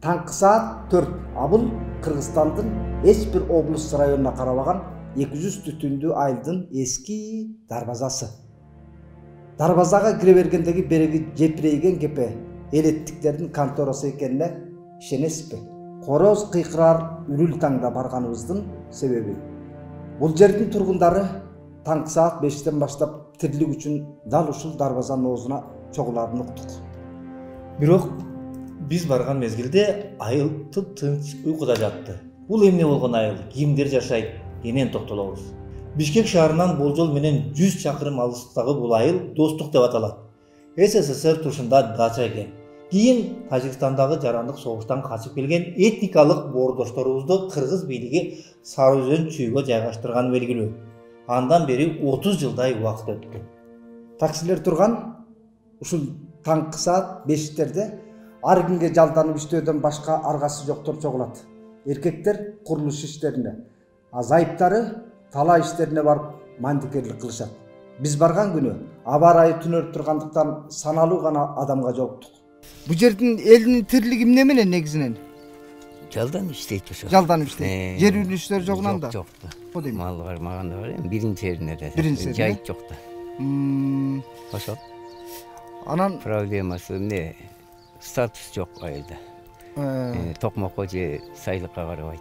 Таңкы саат 4. Абыл Кыргызстандын эч бир облус районуна карабаган 200 түтүндүү айылдын эски дарбазасы. Дарбазага кире бергендеги береги жепирейген кепе элеттиктердин конторасы экенине ишенесизби? Короз кыйкырар үрүл таңда барганыбыздын себеби. Бул жердин тургундары таңкы саат 5-тен баштап тирилик үчүн дал ушул дарбазанын оозуна чогуларын уктук. Бирок биз барган мезгилде айыл тынч уйкуда жатты. Бул эмне болгон айыл? Кимдер жашайт? Энен токтолобуз. Бишкек шаарынан болжол менен 100 чакырым алыстагы бул айыл Достук деп аталат. СССР тушунда дача экен. Кийин Тажикстандагы жарандык согуштан качып келген этникалык боордошторубузду кыргыз бийлиги Сары Өзөн чүйгө жайгаштырганы белгилүү. Андан бери 30 жылдай убакыт өттү. Таксилер турган ушул таңкы саат 5-терде ар кимге жалданып иштөөдөн башка аргасы жоктор чогулат. Эркектер курулуш иштерине, а зайыптары талаа иштерине барып мандикерлик кылышат. Биз барган күнү аба ырайы түнөрүп тургандыктан саналуу гана адамга жолуктук. Бул жердин элинин тирилиги эмне менен негизинен? Жалдан иштейт ошо. Жалдан иштейт. Жер үйлүштөр жогунан да. Жок. Мал бармаганда бар эми биринчи жерине да. Жайыт жок да. Ошо. Анан проблемасы эмне? Статус жок айылда. Токмокко же сайлыкка карабайт.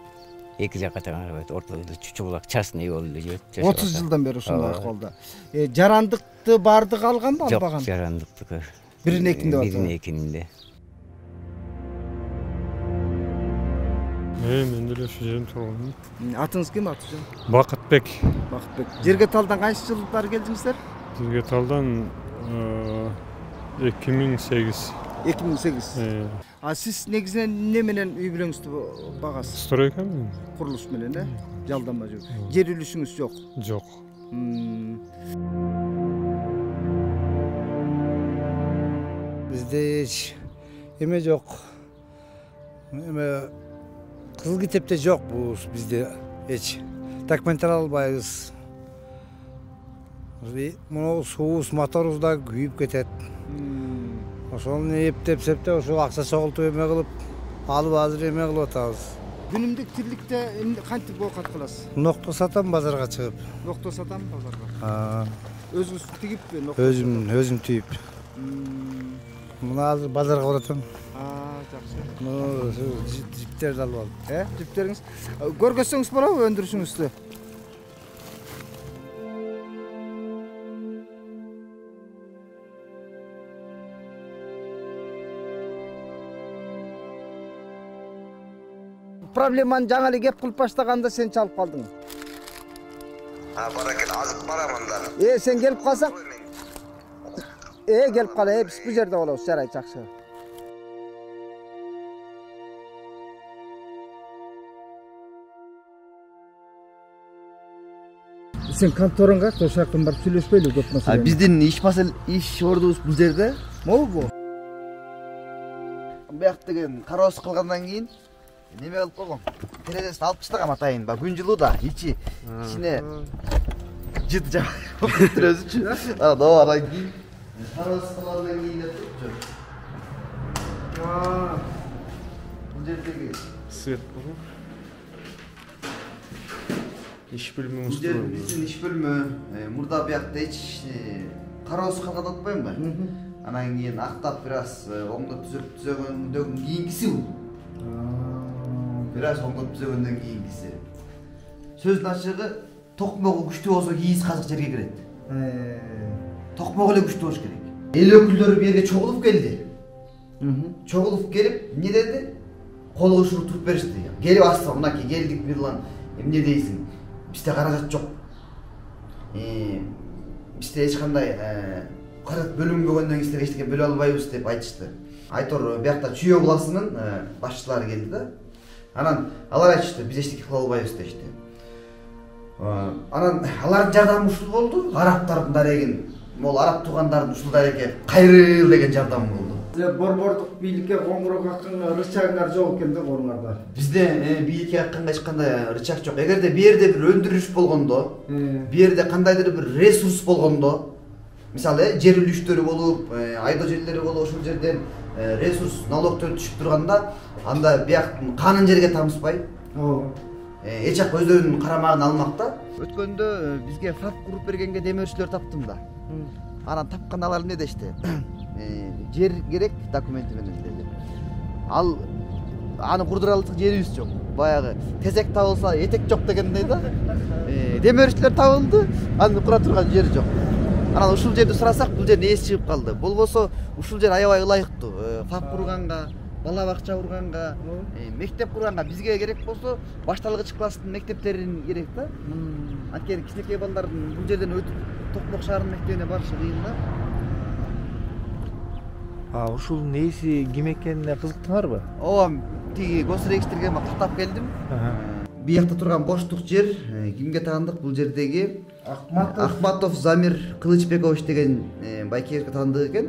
Эки жакка карабайт. Ортодо чучулак частный болду жүрөт. 30 жылдан бери ушундай акыбалда. Жарандыкты бардыгы алганбы, албаган? Жок, жарандыктыкы. Бирин экинде бар. Бирин экинде. Мен деле ушу жердин тургунумун. Атыңыз ким, аты? Бакытбек. Бакытбек. Жерге талдан кайсы жылдары келдиңиздер? Жерге талдан 2008. 2008. А сиз негизинен эмне менен үй бүлөңүздү багасыз? Стройкамен. Курулуш менен, жалданма жок. Жер үлүшүңүз жок? Жок. Бизде эч эме жок. Эме кызыл китепте жок бул бизде эч. Документтер албайбыз. Мына суубуз, моторубуз да күйүп кетет. Ошону эптеп-септеп ошо акча чогултуп эме кылып, алып азыр эме кылып атабыз. Күнүмдүк тирликте кантип оокат кыласыз? Нокто сатам базарга чыгып. Нокто сатам базарга. Өзүңүз тигиппи? Өзүм түйүп. Мына азыр базарга баратам. Жакшы. Жиптерди алып алдым. Жиптериңиз. Көргөзсөңүз болобу өндүрүшүңүздү? Проблеманы жаңа эле кеп кылып баштаганда сен чалып калдың. Бара экен, азып барамын да. Сен келип калсаң. Келип кал, биз бул жерде болобуз, жарайт, жакшы. Сен контораңга тошактан барып сүйлөшпөйлү көп нерсе. Биздин иш ордубуз бул жерде. Молбу? Бияк деген кароос кылгандан кийин неме кылып койгон. Терезесин алып таштагам атайын. Күн жылуу да, ичине жыт жабып терезечи. Анан кийин кароос кылгандан кийин деп турчу. Бул жердеги Свет бар. Иш бөлмө устроен. Биздин иш бөлмө. Мурда биякта эч кароос кылган атпаймынбы? Анан кийин актап бир аз оңдоп түзөгөндөн кийинкиси бул. Бир аз оңдоп түзөгөндөн кийинкиси. Сөздүн ачыгы, токмогу күчтүү болсо кийиз казык жерге кирет. Токмогу эле күчтүү болуш керек. Эл өкүлдөрү бу жерге чогулуп келди. Чогулуп келип, эмне деди? Кол ушуруп туруп беришти. Келип астыга, мынакей келдик бирlan. Эмне дейсиң? Бизде каражат жок. Бизде эч кандай каражат бөлүнбөгөндөн кийин силер эчтеке бөлө албайбыз деп айтышты. Айтор биякта чүйө буласынын башчылары келди да. Анан алар айтышты, биз эчтеке кыла албайбыз дешти. Анан алардын жардамы ушул болду. Арабтардын дарегин, могул араб туугандардын ушул дареге кайрыл деген жардамы болду. Борбордук бийликке коңгуроо каккан рычагыңар жок экен да колуңарда. Бизде бийликке какканга эч кандай рычаг жок. Эгерде бу жерде бир өндүрүш болгондо, бу жерде кандайдыр бир ресурс болгондо, мисалы жер үлүштөрү болуп, айдоо жерлери болуп, ошол жерден ресурс налогтор түшүп турганда анда бияктын канын жерге тамызбай эч жак өздөрүнүн карамагын алмакта. Өткөндө бизге фак куруп бергенге демөөрчүлөр таптым да. Анан тапкан алар эмне дешти? Жер керек документи менен деди. Ал аны курдуралык жерибиз жок. Баягы тезек табылса этек жок дегендей да. Демөөрчүлөр табылды, аны кура турган жер жок. Анан ушул жерди сурасак, бул жердин ээси чыгып калды. Болбосо ушул жер аябай ылайыктуу. Фак курганга, бала бакча курганга, мектеп курганга бизге керек болсо башталгыч класстын мектептерин керек да. Анткени кичинекей балдардын бул жерден өтүп Токмок шаарынын мектебине барышы кыйын да. Ушул нээси ким экенине кызыктыңарбы? Ооба, тиги госрегистрге каттап келдим. Биякта турган боштук жер кимге таандык? Бул жердеги Ахматов Замир Кылычбекович деген байкебизге таандык экен.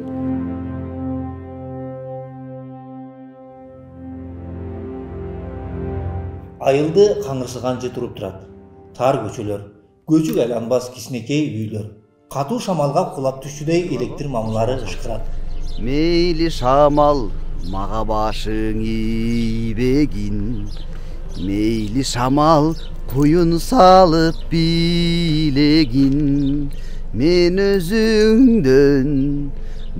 Айылды каңырсыган же туруп турат. Тар көчөлөр, көчүк айланбас кичинекей үйлөр. Катуу шамалга кулап түшчүдөй электр мамылары ышкырат. Мейли шамал мага башың ийбегин, мейли шамал куюн салып билегин, мен өзүңдөн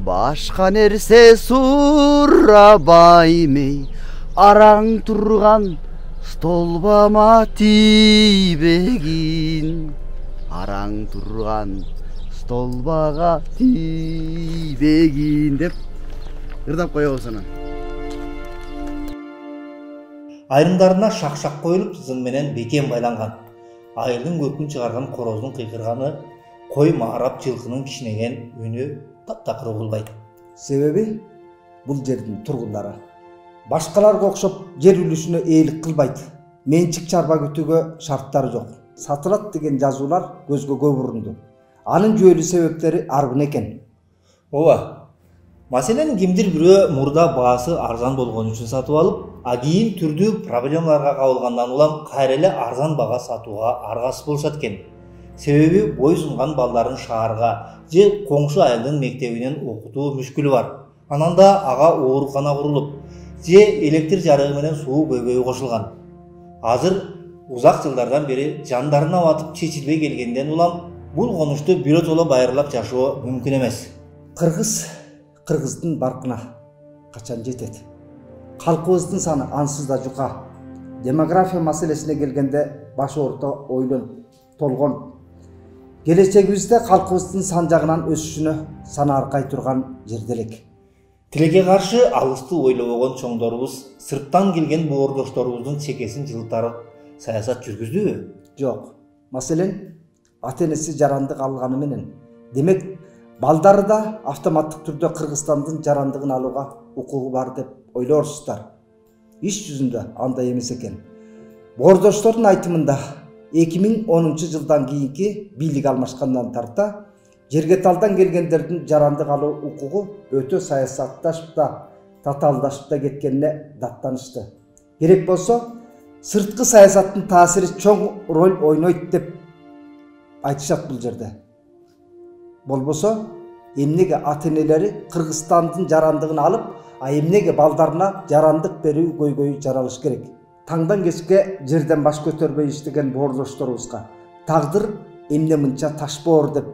башка нерсе сурабаймый, араң турган столбама тийбегин, араң турган столбага тийбегин деп ырдап коебуз анан. Айрымдарына шак-шак коюлуп, зың менен бекем байланган. Айылдын көркүн чыгарган короздун кыйкырганы, кой маарап жылкынын кичинеген үнү таптакыр угулбайт. Себеби бул жердин тургундары башкаларга окшоп жер үлүшүнө ээлик кылбайт. Менчик чарба күтүүгө шарттары жок. Сатылат деген жазуулар көзгө көп урунду. Анын жүйөлүү себептери арбын экен. Ооба. Маселен кимдир бирөө мурда баасы арзан болгон үчүн сатып алып, а кийин түрдүү проблемаларга кабылгандан улам кайра эле арзан бага сатууга аргасыз болушат экен. Себеби бой сунган балдарын шаарга же коңшу айылдын мектебинен окутуу мүшкүлү бар. Анан да ага оорукана курулуп, же электр жарыгы менен суу көйгөйү кошулган. Азыр узак жылдардан бери жандарына батып чечилбей келгенден улам бул конушту биротоло байырлап жашоо мүмкүн эмес. Кыргыздын баркына качан жетет? Калкыбыздын саны ансыз да жука. Демография маселесине келгенде башы орто ойлон толгон. Келечегибизде калкыбыздын сан жагынан өсүшүнө сана аркай турган жерде элек. Тилекке каршы алысты ойлобогон чоңдорубуз сырттан келген боордошторубуздун чекесин жылтарып саясат жүргүздүбү? Жок. Маселен, ата-энеси жарандык алганы менен, демек балдары да автоматтык түрдө Кыргызстандын жарандыгын алууга укугу бар деп ойлорсуздар. Иш жүзүндө андай эмес экен. Боордоштордун айтымында 2010 жылдан кийинки бийлик алмашкандан тарта жерге талдан келгендердин жарандык алуу укугу өтө саясатташып да, татаалдашып да кеткенине даттанышты. Керек болсо, сырткы саясаттын таасири чоң роль ойнойт деп айтышат бул жерде. Болбосо, эмнеге ата-энелери Кыргызстандын жарандыгын алып, а эмнеге балдарына жарандык берүү көйгөйү жаралыш керек? Таңдан кечке жерден баш көтөрбөй иштеген боордошторубузга тагдыр эмне мынча таш боор деп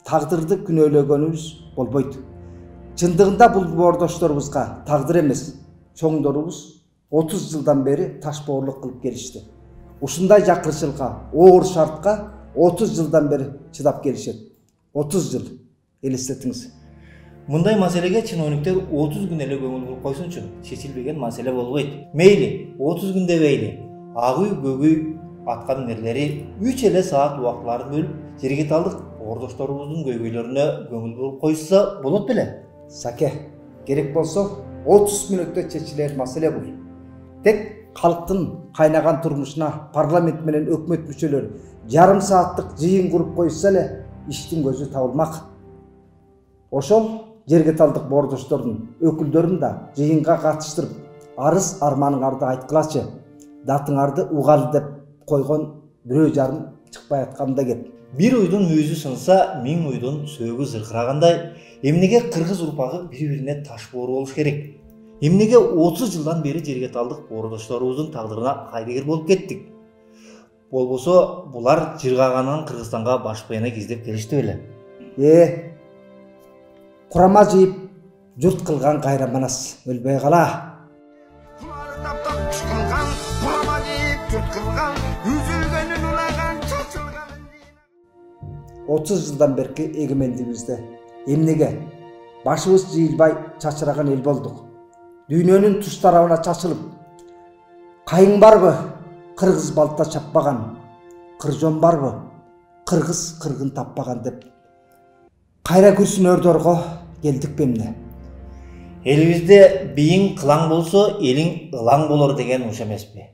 тагдырды күнөөлөгөнүбүз болбойт. Чындыгында бул боордошторубузга тагдыр эмес, чоңдорубуз 30 жылдан бери таш боорлук кылып келишти. Ушундай жакырчылыкка, оор шартка 30 жылдан бери чыдап келишет. 30 жыл. Элестетиңиз. Мындай маселеге чиновниктер 30 күн эле көңүл буруп койсунчу, чечилбеген маселе болбойт. Мейли, 30 күн дебейли. Ак үй, көк үй аткан эрлери 3 эле саат убактыларын бөлүп, жерге талдык боордошторубуздун көйгөйлөрүнө көңүл буруп койса болот беле? Саке, керек болсо 30 мүнөттө чечилер маселе бул. Тек калктын кайнаган турмушуна парламент менен өкмөт мүчөлөрү жарым сааттык жыйын куруп койса эле иштин көзү табылмак. Ошол жерге талдык боордоштордун өкүлдөрүн да жыйынга катыштырып, арыз арманыңарды айткылачы, датыңарды угалы деп койгон бирөө жарым чыкпай атканда кеп. Бир уйдун мүйүзү сынса, 1000 уйдун сөөгү зыркырагандай, эмнеге кыргыз урпагы бири-бирине таш боору болуш керек? Эмнеге 30 жылдан бери жерге талдык боордошторубуздун тагдырына кайдыгер болуп кеттик? Болбосо булар жыргаганан Кыргызстанга баш баяна кездеп келишти беле. Курама жыйып журт кылган кайраманас өлбөй кала. 30 жылдан берки эгемендигибизде эмнеге башыбыз жыйылбай чачыраган эл болдук. Дүйнөнүн туш тарабына чачылып, кайың барбы? Кыргыз балта чаппаган, кыржон барбы? Кыргыз кыргын таппаган деп кайра күрсүнөрдөргө келдик бемне. Элибизде бийиң кылаң болсо, элиң ылаң болор деген уш эмеспи?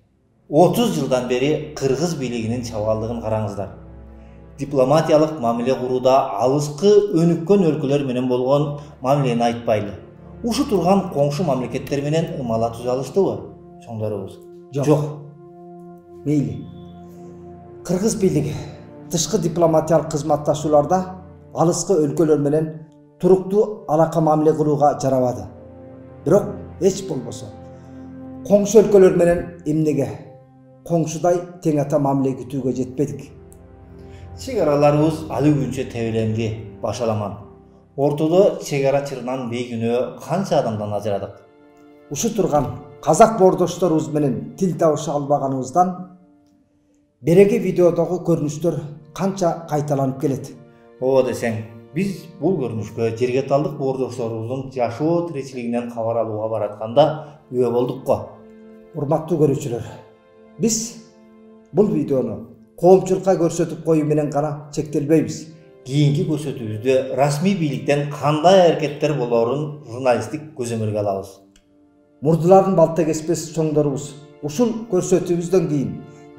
30 жылдан бери кыргыз бийлигинин чабалдыгын караңыздар. Дипломатиялык мамиле курууда алыскы өнүккөн өлкөлөр менен болгон мамилени айтпайлы. Ушу турган коңшу мамлекеттер менен ымала түзө алыштыбы, чоңдорубуз? Жок. Мейли. Кыргыз бийлиги тышкы дипломатиялык кызматташууларда алыскы өлкөлөр менен туруктуу алака мамиле кылууга жарабады. Бирок эч болбосо коңшу өлкөлөр менен эмнеге коңшудай тең ата мамиле күтүүгө жетпедик? Чек араларыбыз али күнчө тебеленди, башаламан. Ортодо чек ара чырынан бейгүнөө канча адамдан ажырадык. Ушу турган казак боордошторубуз менен тил табыша албаганыбыздан береги видеодогу көрүнүштөр канча кайталанып келет. Ооба десең, биз бул көрүнүшкө жерге талдык боордошторубуздун жашоо тиричилигинен кабар алууга баратканда үө болдук го. Урматтуу көрүүчүлөр, биз бул видеону коомчулукка көрсөтүп коюу менен гана чектелбейбиз. Кийинки көрсөтүүбүздө расмий бийликтен кандай аракеттер болорун журналисттик көзөмөлгө алабыз. Мурдуларын балта кеспес чоңдорубуз ушул көрсөтүүбүздөн кийин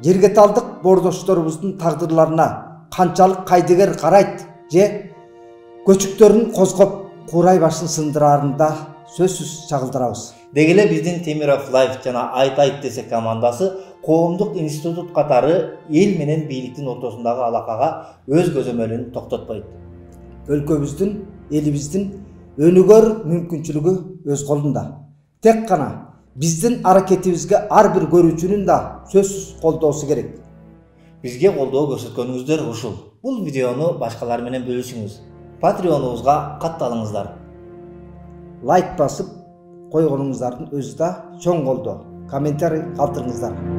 жерге талдык боордошторубуздун тагдырларына канчалык кайдыгер карайт же көчүктөрүн козгоп курай башын сындырарын да сөзсүз чагылдырабыз. Деги эле биздин Темиров Лайф жана Айт десе командасы коомдук институт катары эл менен бийликтин ортосундагы алакага өз көзөмөлүн токтотпойт. Өлкөбүздүн, элибиздин өнүгөр мүмкүнчүлүгү өз колунда. Тек гана биздин аракетибизге ар бир көрүүчүнүн да сөзсүз колдоосу керек. Бизге колдоо көрсөткөнүңүздөр ушул. Бул видеону башкалар менен бөлүшүңүз. Patreonубузга катталыңыздар. Лайк басып койгонуңуздардын өзү да чоң колдоо. Комментарий калтырыңыздар.